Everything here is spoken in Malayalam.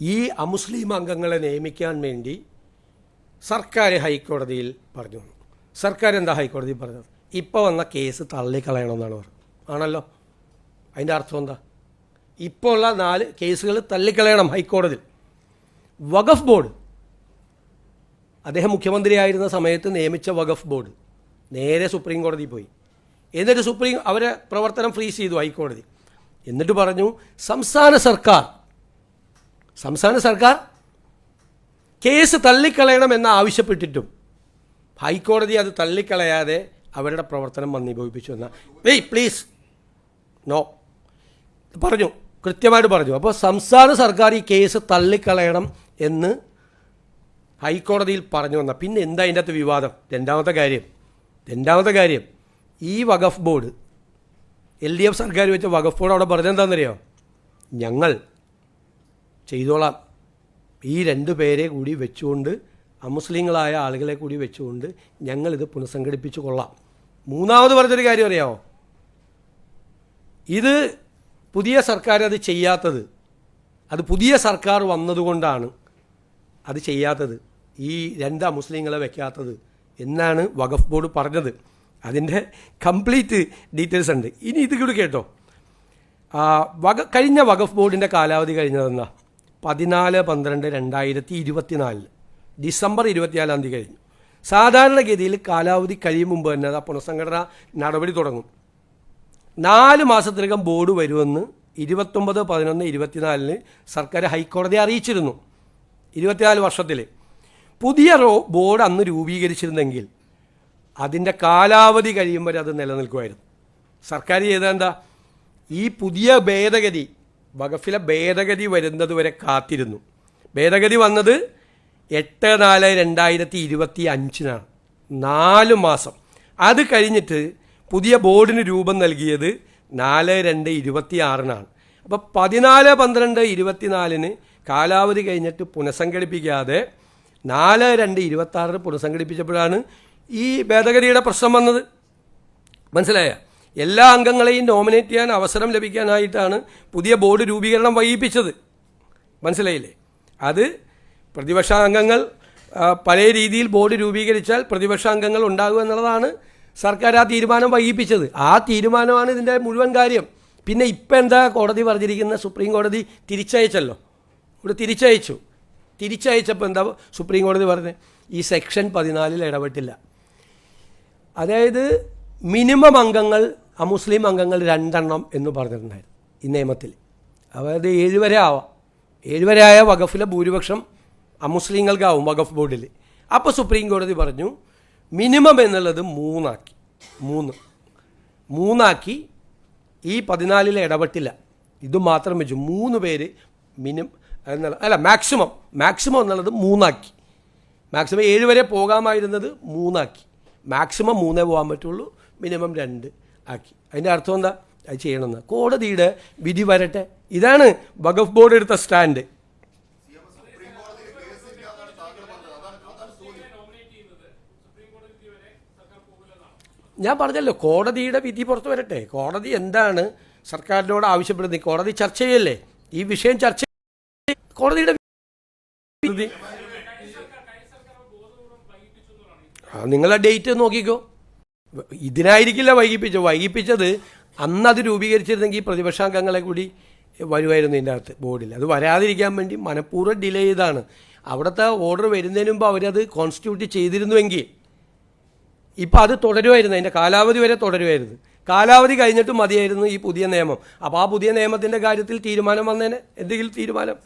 ഈ അമുസ്ലിം അംഗങ്ങളെ നിയമിക്കാൻ വേണ്ടി സർക്കാർ ഹൈക്കോടതിയിൽ പറഞ്ഞു. സർക്കാർ എന്താ ഹൈക്കോടതിയിൽ പറഞ്ഞത്? ഇപ്പോൾ വന്ന കേസ് തള്ളിക്കളയണമെന്നാണ് പറഞ്ഞത്. ആണല്ലോ, അതിൻ്റെ അർത്ഥം എന്താ? ഇപ്പോൾ ഉള്ള 4 കേസുകൾ തള്ളിക്കളയണം ഹൈക്കോടതി. വഖഫ് ബോർഡ്, അദ്ദേഹം മുഖ്യമന്ത്രിയായിരുന്ന സമയത്ത് നിയമിച്ച വഖഫ് ബോർഡ് നേരെ സുപ്രീം കോടതി പോയി. എന്നിട്ട് അവരെ പ്രവർത്തനം ഫ്രീസ് ചെയ്തു ഹൈക്കോടതി. എന്നിട്ട് പറഞ്ഞു സംസ്ഥാന സർക്കാർ കേസ് തള്ളിക്കളയണമെന്ന് ആവശ്യപ്പെട്ടിട്ടും ഹൈക്കോടതി അത് തള്ളിക്കളയാതെ അവരുടെ പ്രവർത്തനം മന്ദീഭവിപ്പിച്ചു എന്ന പ്ലീസ് നോ പറഞ്ഞു, കൃത്യമായിട്ട് പറഞ്ഞു. അപ്പോൾ സംസ്ഥാന സർക്കാർ ഈ കേസ് തള്ളിക്കളയണം എന്ന് ഹൈക്കോടതിയിൽ പറഞ്ഞു വന്ന പിന്നെ എന്താ അതിൻ്റെ അകത്ത് വിവാദം? രണ്ടാമത്തെ കാര്യം ഈ വഖഫ് ബോർഡ്, LDF സർക്കാർ വെച്ച വഖഫ് ബോർഡ് അവിടെ പറഞ്ഞെന്താണെന്നറിയോ? ഞങ്ങൾ ചെയ്തോളാം, ഈ 2 പേരെ കൂടി വെച്ചുകൊണ്ട്, അമുസ്ലിങ്ങളായ ആളുകളെ കൂടി വെച്ചുകൊണ്ട് ഞങ്ങളിത് പുനഃസംഘടിപ്പിച്ചു കൊള്ളാം. മൂന്നാമത് പറഞ്ഞൊരു കാര്യം അറിയാമോ? ഇത് പുതിയ സർക്കാർ അത് ചെയ്യാത്തത്, അത് പുതിയ സർക്കാർ വന്നതുകൊണ്ടാണ് അത് ചെയ്യാത്തത്, ഈ 2 അമുസ്ലിങ്ങളെ വയ്ക്കാത്തത് എന്നാണ് വഖഫ് ബോർഡ് പറഞ്ഞത്. അതിൻ്റെ കംപ്ലീറ്റ് ഡീറ്റെയിൽസ് ഉണ്ട്. ഇനി ഇത് കൂടി കേട്ടോ. കഴിഞ്ഞ വഖഫ് ബോർഡിൻ്റെ കാലാവധി കഴിഞ്ഞതെന്നാ 14/12/2024 ഡിസംബർ 24 കഴിഞ്ഞു. സാധാരണഗതിയിൽ കാലാവധി കഴിയും മുമ്പ് തന്നെ അത് പുനഃസംഘടന നടപടി തുടങ്ങും. 4 മാസത്തിനകം ബോർഡ് വരുമെന്ന് 29/11/24 സർക്കാർ ഹൈക്കോടതിയെ അറിയിച്ചിരുന്നു. 24 വർഷത്തിൽ പുതിയ ബോർഡ് അന്ന് രൂപീകരിച്ചിരുന്നെങ്കിൽ അതിൻ്റെ കാലാവധി കഴിയുമ്പോൾ അത് നിലനിൽക്കുമായിരുന്നു. സർക്കാർ ചെയ്തെന്താ? ഈ പുതിയ ഭേദഗതി, വഖഫിലെ ഭേദഗതി വരുന്നത് വരെ കാത്തിരുന്നു. ഭേദഗതി വന്നത് 8/4/2025 4 മാസം. അത് കഴിഞ്ഞിട്ട് പുതിയ ബോർഡിന് രൂപം നൽകിയത് 4/2/26 അപ്പോൾ 14/12/24 കാലാവധി കഴിഞ്ഞിട്ട് പുനഃസംഘടിപ്പിക്കാതെ 4/2/26 പുനഃസംഘടിപ്പിച്ചപ്പോഴാണ് ഈ ഭേദഗതിയുടെ പ്രശ്നം വന്നത്. മനസ്സിലായ? എല്ലാ അംഗങ്ങളെയും നോമിനേറ്റ് ചെയ്യാൻ അവസരം ലഭിക്കാനായിട്ടാണ് പുതിയ ബോർഡ് രൂപീകരണം വൈകിപ്പിച്ചത്. മനസ്സിലായില്ലേ? അത് പ്രതിപക്ഷ അംഗങ്ങൾ പല രീതിയിൽ ബോർഡ് രൂപീകരിച്ചാൽ പ്രതിപക്ഷ അംഗങ്ങൾ ഉണ്ടാകുക എന്നുള്ളതാണ് സർക്കാർ ആ തീരുമാനം വൈകിപ്പിച്ചത്. ആ തീരുമാനമാണ് ഇതിൻ്റെ മുഴുവൻ കാര്യം. പിന്നെ ഇപ്പം എന്താ കോടതി പറഞ്ഞിരിക്കുന്നത്? സുപ്രീം കോടതി തിരിച്ചയച്ചല്ലോ, ഇവിടെ തിരിച്ചയച്ചപ്പോൾ എന്താ സുപ്രീം കോടതി പറഞ്ഞത്? ഈ സെക്ഷൻ 14 ഇടപെട്ടില്ല. അതായത് മിനിമം അംഗങ്ങൾ, അമുസ്ലിം അംഗങ്ങൾ 2 എണ്ണം എന്ന് പറഞ്ഞിട്ടുണ്ടായിരുന്നു ഈ നിയമത്തിൽ. അതായത് 7 വരെ ആവാം. 7 വരെ ആയ വഖഫിലെ ഭൂരിപക്ഷം അമുസ്ലിങ്ങൾക്കാവും വഖഫ് ബോർഡിൽ. അപ്പോൾ സുപ്രീം കോടതി പറഞ്ഞു മിനിമം എന്നുള്ളത് 3 ഈ 14 ഇടപെട്ടില്ല. ഇത് മാത്രം വെച്ചു 3 പേര് മാക്സിമം എന്നുള്ളത് 3 മാക്സിമം 7 വരെ പോകാമായിരുന്നത് 3 മാക്സിമം 3 പോകാൻ പറ്റുള്ളൂ, മിനിമം 2 ആക്കി. അതിൻ്റെ അർത്ഥം എന്താ? അത് ചെയ്യണമെന്ന് കോടതിയുടെ വിധി വരട്ടെ. ഇതാണ് വഖഫ് ബോർഡ് എടുത്ത സ്റ്റാൻഡ്. ഞാൻ പറഞ്ഞല്ലോ, കോടതിയുടെ വിധി പുറത്തു വരട്ടെ. കോടതി എന്താണ് സർക്കാരിനോട് ആവശ്യപ്പെടുന്നത്? കോടതി ചർച്ച ചെയ്യല്ലേ ഈ വിഷയം? ചർച്ച കോടതിയുടെ വിധി നിങ്ങളെ ഡേറ്റ് നോക്കിക്കോ. ഇതിനായിരിക്കില്ല വൈകിപ്പിച്ചത്. അന്ന് അത് രൂപീകരിച്ചിരുന്നെങ്കിൽ പ്രതിപക്ഷാംഗങ്ങളെ കൂടി വരുമായിരുന്നു ഇതിൻ്റെ അകത്ത് ബോർഡിൽ. അത് വരാതിരിക്കാൻ വേണ്ടി മനഃപൂർവ്വം ഡിലേ ചെയ്താണ്. അവിടുത്തെ ഓർഡർ വരുന്നതിന് മുമ്പ് അവരത് കോൺസ്റ്റിറ്റ്യൂട്ട് ചെയ്തിരുന്നുവെങ്കിൽ ഇപ്പം അത് തുടരുമായിരുന്നു, അതിൻ്റെ കാലാവധി വരെ തുടരുമായിരുന്നു. കാലാവധി കഴിഞ്ഞിട്ട് മതിയായിരുന്നു ഈ പുതിയ നിയമം. അപ്പോൾ ആ പുതിയ നിയമത്തിൻ്റെ കാര്യത്തിൽ തീരുമാനം വന്നേനെ, എന്തെങ്കിലും തീരുമാനം